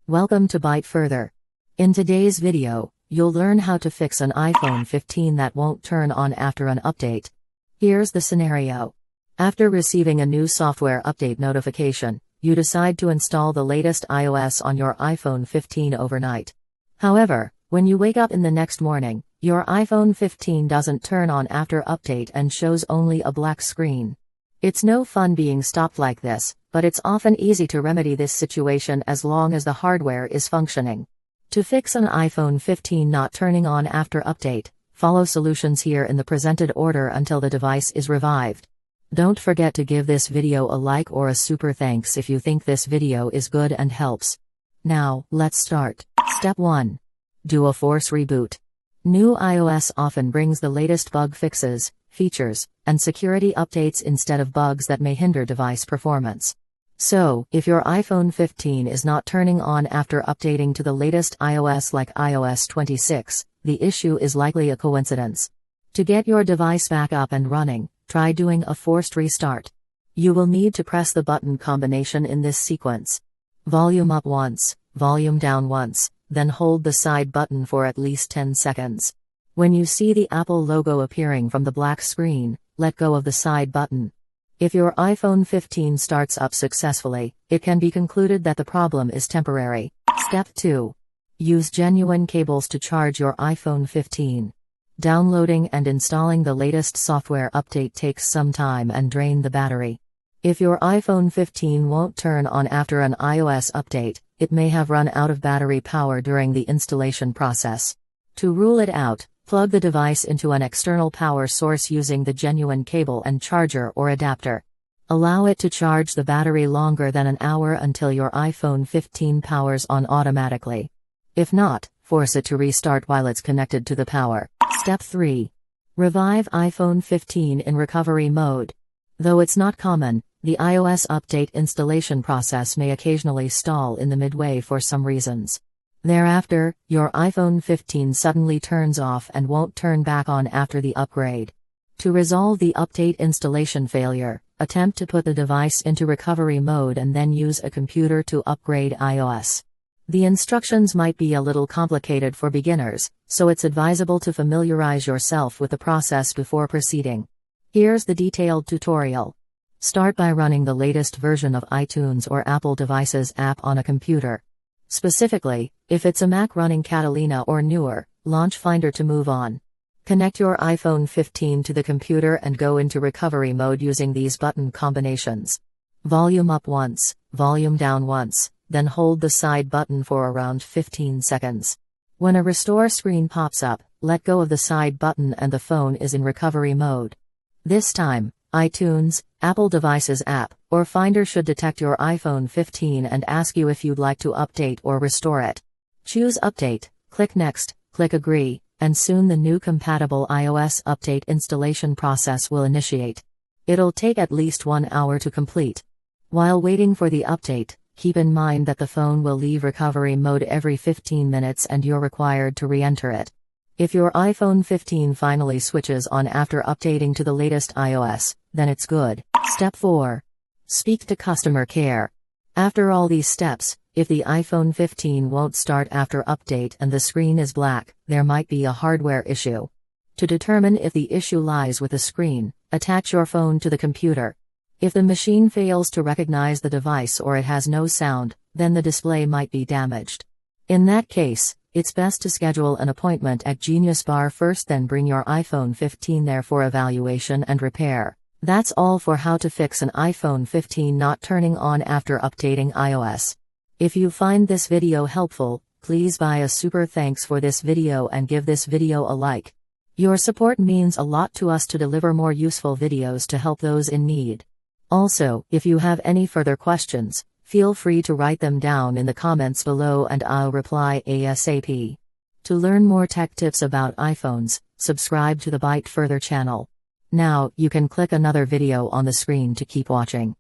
Welcome to ByteFurther. In today's video, you'll learn how to fix an iPhone 15 that won't turn on after an update. Here's the scenario. After receiving a new software update notification, you decide to install the latest iOS on your iPhone 15 overnight. However, when you wake up in the next morning, your iPhone 15 doesn't turn on after update and shows only a black screen. It's no fun being stopped like this, but it's often easy to remedy this situation as long as the hardware is functioning. To fix an iPhone 15 not turning on after update, follow solutions here in the presented order until the device is revived. Don't forget to give this video a like or a super thanks if you think this video is good and helps. Now, let's start. Step 1. Do a force reboot. New iOS often brings the latest bug fixes, features, and security updates instead of bugs that may hinder device performance. So, if your iPhone 15 is not turning on after updating to the latest iOS like iOS 26, the issue is likely a coincidence. To get your device back up and running, try doing a forced restart. You will need to press the button combination in this sequence. Volume up once, volume down once, then hold the side button for at least 10 seconds. When you see the Apple logo appearing from the black screen, let go of the side button. If your iPhone 15 starts up successfully, it can be concluded that the problem is temporary. Step 2. Use genuine cables to charge your iPhone 15. Downloading and installing the latest software update takes some time and drain the battery. If your iPhone 15 won't turn on after an iOS update, it may have run out of battery power during the installation process. To rule it out, plug the device into an external power source using the genuine cable and charger or adapter. Allow it to charge the battery longer than an hour until your iPhone 15 powers on automatically. If not, force it to restart while it's connected to the power. Step 3. Revive iPhone 15 in recovery mode. Though it's not common, the iOS update installation process may occasionally stall in the midway for some reasons. Thereafter, your iPhone 15 suddenly turns off and won't turn back on after the upgrade. To resolve the update installation failure, attempt to put the device into recovery mode and then use a computer to upgrade iOS. The instructions might be a little complicated for beginners, so it's advisable to familiarize yourself with the process before proceeding. Here's the detailed tutorial. Start by running the latest version of iTunes or Apple devices app on a computer. Specifically, if it's a Mac running Catalina or newer, launch Finder to move on. Connect your iPhone 15 to the computer and go into recovery mode using these button combinations. Volume up once, volume down once, then hold the side button for around 15 seconds. When a restore screen pops up, let go of the side button and the phone is in recovery mode. This time, iTunes, Apple devices app, or Finder should detect your iPhone 15 and ask you if you'd like to update or restore it. Choose Update, click Next, click Agree, and soon the new compatible iOS update installation process will initiate. It'll take at least 1 hour to complete. While waiting for the update, keep in mind that the phone will leave recovery mode every 15 minutes and you're required to re-enter it. If your iPhone 15 finally switches on after updating to the latest iOS, then it's good. Step 4. Speak to customer care. After all these steps, if the iPhone 15 won't start after update and the screen is black, there might be a hardware issue. To determine if the issue lies with the screen, attach your phone to the computer. If the machine fails to recognize the device or it has no sound, then the display might be damaged. In that case, it's best to schedule an appointment at Genius Bar first, then bring your iPhone 15 there for evaluation and repair. That's all for how to fix an iPhone 15 not turning on after updating iOS. If you find this video helpful, please buy a super thanks for this video and give this video a like. Your support means a lot to us to deliver more useful videos to help those in need. Also, if you have any further questions, feel free to write them down in the comments below and I'll reply ASAP. To learn more tech tips about iPhones, subscribe to the ByteFurther channel. Now, you can click another video on the screen to keep watching.